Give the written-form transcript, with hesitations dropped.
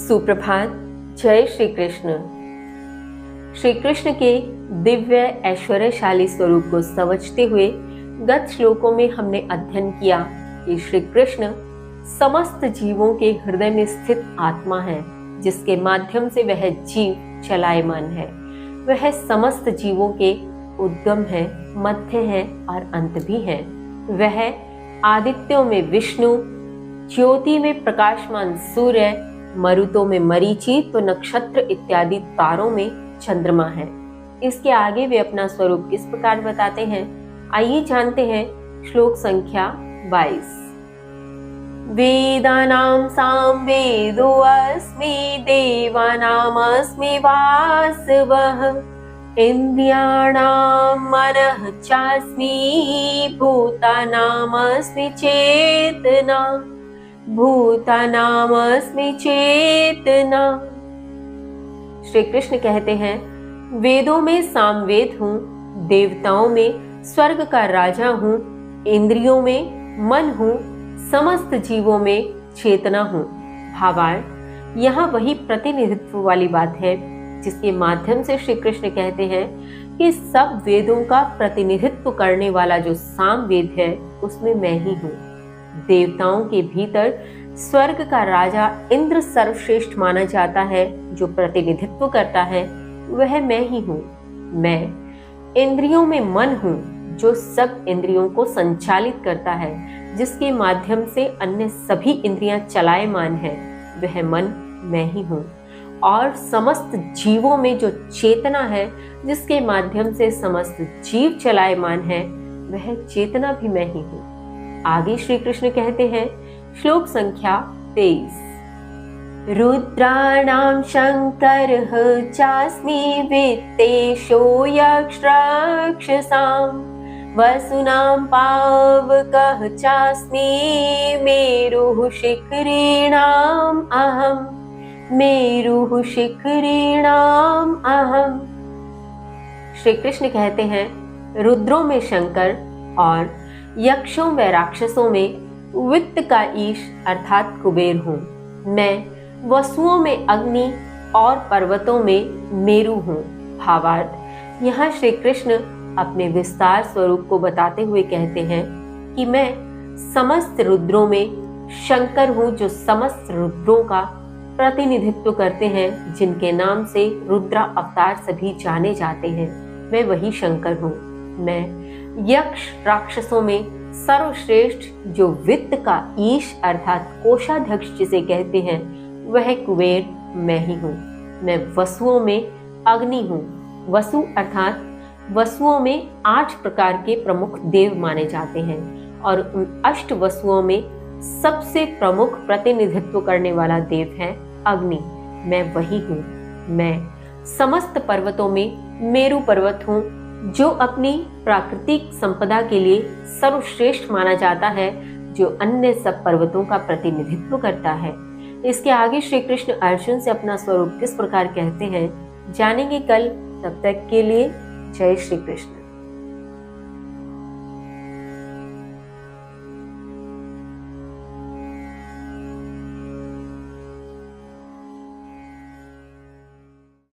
सुप्रभात। जय श्री कृष्ण। श्री कृष्ण के दिव्य ऐश्वर्यशाली स्वरूप को समझते हुए गत श्लोकों में हमने अध्ययन किया कि श्री कृष्ण समस्त जीवों के हृदय में स्थित आत्मा है, जिसके माध्यम से वह जीव चलायमान है। वह समस्त जीवों के उद्गम है, मध्य है और अंत भी है। वह आदित्यों में विष्णु, ज्योति में प्रकाशमान सूर्य, मरुतों में मरीचि तो नक्षत्र इत्यादि तारों में चंद्रमा है। इसके आगे वे अपना स्वरूप किस प्रकार बताते हैं, आइए जानते हैं। श्लोक संख्या 22। वेदानां सामवेदो अस्मि, देवानामस्मि वासवः, इन्द्रियाणां मनः चास्मि, भूतानामस्मि चेतना, भूतानामस्मि चेतना। श्री कृष्ण कहते हैं, वेदों में सामवेद हूँ, देवताओं में स्वर्ग का राजा हूँ, इंद्रियों में मन हूँ, समस्त जीवों में चेतना हूँ। भावार्थ, यहाँ वही प्रतिनिधित्व वाली बात है जिसके माध्यम से श्री कृष्ण कहते हैं कि सब वेदों का प्रतिनिधित्व करने वाला जो सामवेद है उसमें मैं ही हूँ। देवताओं के भीतर स्वर्ग का राजा इंद्र सर्वश्रेष्ठ माना जाता है, जो प्रतिनिधित्व करता है वह मैं ही हूँ। मैं इंद्रियों में मन हूँ, जो सब इंद्रियों को संचालित करता है, जिसके माध्यम से अन्य सभी इंद्रियां चलायमान है, वह मन मैं ही हूँ। और समस्त जीवों में जो चेतना है, जिसके माध्यम से समस्त जीव चलायमान है, वह चेतना भी मैं ही हूँ। आगे श्री कृष्ण कहते हैं, श्लोक संख्या 23। रुद्राणां शंकरः चास्मि, वित्तेषो यक्ष राक्षसां, वसुनां पावकः चास्मि, मेरुः शिखरीणाम् अहम्, मेरुः शिखरीणाम् अहम्। श्री कृष्ण कहते हैं, रुद्रों में शंकर और यक्षों व राक्षसों में वित्त का ईश अर्थात कुबेर हूँ। मैं वसुओं में अग्नि और पर्वतों में मेरु हूँ। भावार्थ, यहाँ श्री कृष्ण अपने विस्तार स्वरूप को बताते हुए कहते हैं कि मैं समस्त रुद्रों में शंकर हूँ, जो समस्त रुद्रों का प्रतिनिधित्व करते हैं, जिनके नाम से रुद्र अवतार सभी जाने जाते हैं। मैं वही शंकर हूँ। मैं यक्ष राक्षसों में सर्वश्रेष्ठ, जो वित्त का ईश अर्थात कोषाध्यक्ष जिसे कहते हैं, वह कुबेर मैं ही हूँ। मैं वसुओं में अग्नि हूँ। वसु अर्थात वसुओं में 8 प्रकार के प्रमुख देव माने जाते हैं, और उन 8 वसुओं में सबसे प्रमुख प्रतिनिधित्व करने वाला देव है अग्नि। मैं वही हूँ। मैं समस्त पर्वतों में मेरु पर्वत हूँ, जो अपनी प्राकृतिक संपदा के लिए सर्वश्रेष्ठ माना जाता है, जो अन्य सब पर्वतों का प्रतिनिधित्व करता है। इसके आगे श्री कृष्ण अर्जुन से अपना स्वरूप किस प्रकार कहते हैं, जानेंगे कल। तब तक के लिए जय श्री कृष्ण।